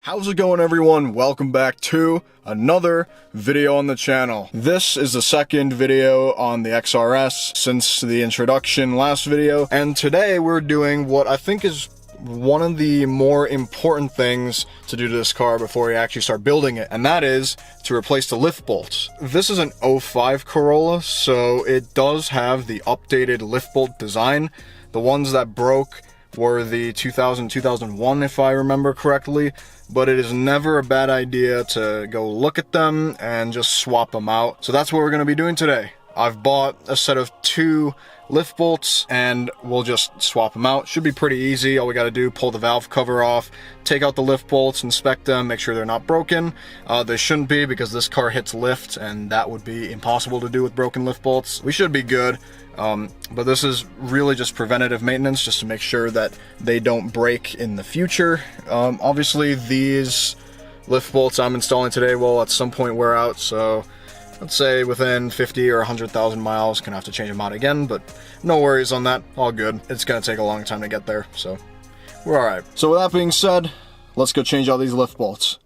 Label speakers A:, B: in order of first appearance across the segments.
A: How's it going, everyone? Welcome back to another video on the channel. This is the second video on the XRS since the introduction last video, and today we're doing what I think is one of the more important things to do to this car before you actually start building it, and that is to replace the lift bolts. This is an 05 Corolla, so it does have the updated lift bolt design. The ones that broke were the 2000-2001, if I remember correctly, but it is never a bad idea to go look at them and just swap them out. So that's what we're going to be doing today. I've bought a set of 2 lift bolts and we'll just swap them out. Should be pretty easy. All we got to do, pull the valve cover off, take out the lift bolts, inspect them, make sure they're not broken. They shouldn't be, because this car hits lift and that would be impossible to do with broken lift bolts. We should be good. But this is really just preventative maintenance, just to make sure that they don't break in the future. Obviously these lift bolts I'm installing today will at some point wear out, so let's say within 50 or 100,000 miles, gonna have to change them out again, but no worries on that, all good. It's gonna take a long time to get there, so we're alright. So with that being said, let's go change out these lift bolts.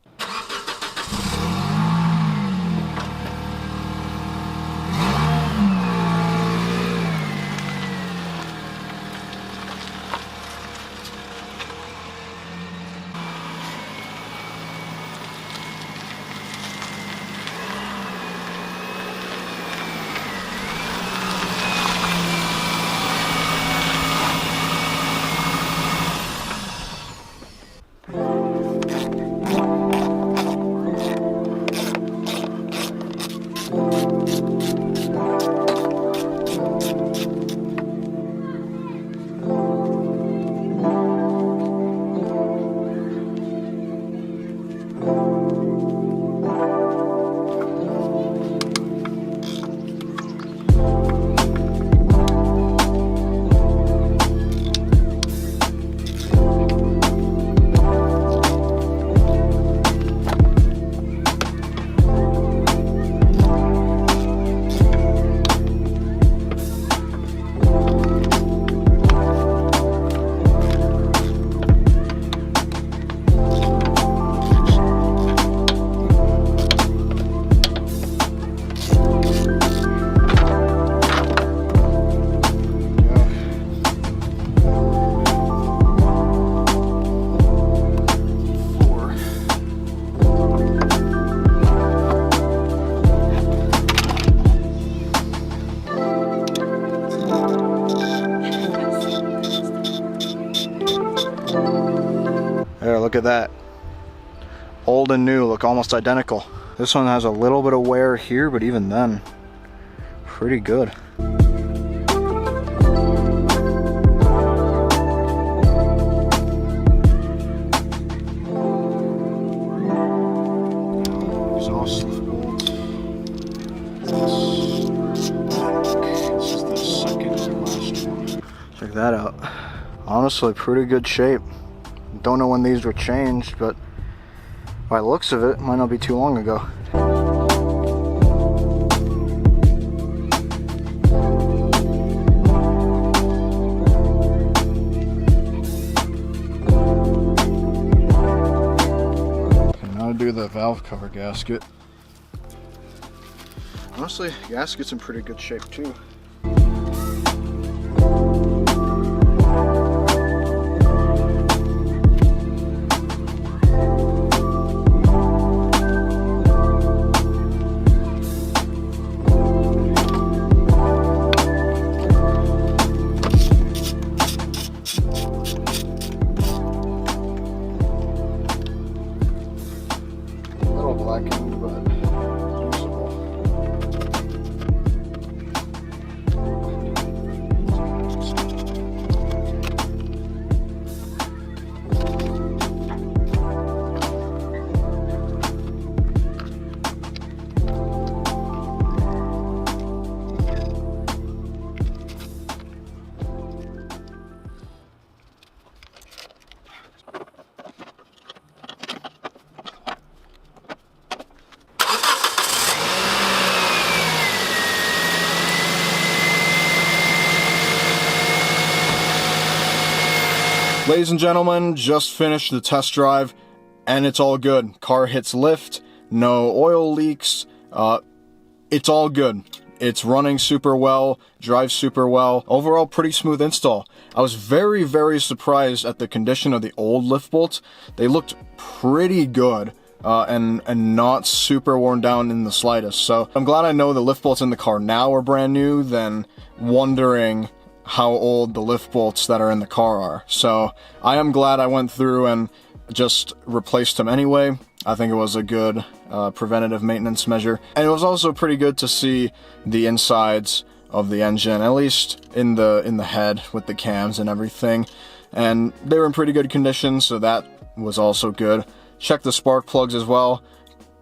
A: There, look at that. Old and new look almost identical. This one has a little bit of wear here, but even then, pretty good. Exhaust lift bolt. This is the second and last one. Check that out. Honestly, pretty good shape. Don't know when these were changed, but by the looks of it, might not be too long ago. Okay, now to do the valve cover gasket. Honestly, gasket's in pretty good shape too. Blackened, but usable. Ladies and gentlemen, just finished the test drive. and it's all good. Car hits lift, no oil leaks, it's all good. It's running super well, drives super well. Overall, pretty smooth install. I was very, very surprised at the condition of the old lift bolts. They looked pretty good, and not super worn down in the slightest. So I'm glad I know the lift bolts in the car now are brand new than wondering how old the lift bolts that are in the car are. So I am glad I went through and just replaced them anyway. I think it was a good preventative maintenance measure. And it was also pretty good to see the insides of the engine, at least in the head with the cams and everything. And they were in pretty good condition, so that was also good. Check the spark plugs as well.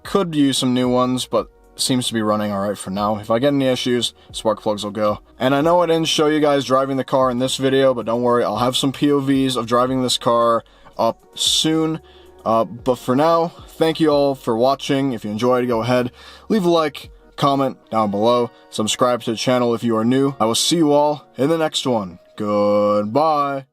A: Could use some new ones, but seems to be running alright for now. If I get any issues, spark plugs will go. And I know I didn't show you guys driving the car in this video, but don't worry, I'll have some POVs of driving this car up soon. But for now, thank you all for watching. If you enjoyed, go ahead, leave a like, comment down below, subscribe to the channel if you are new. I will see you all in the next one. Goodbye.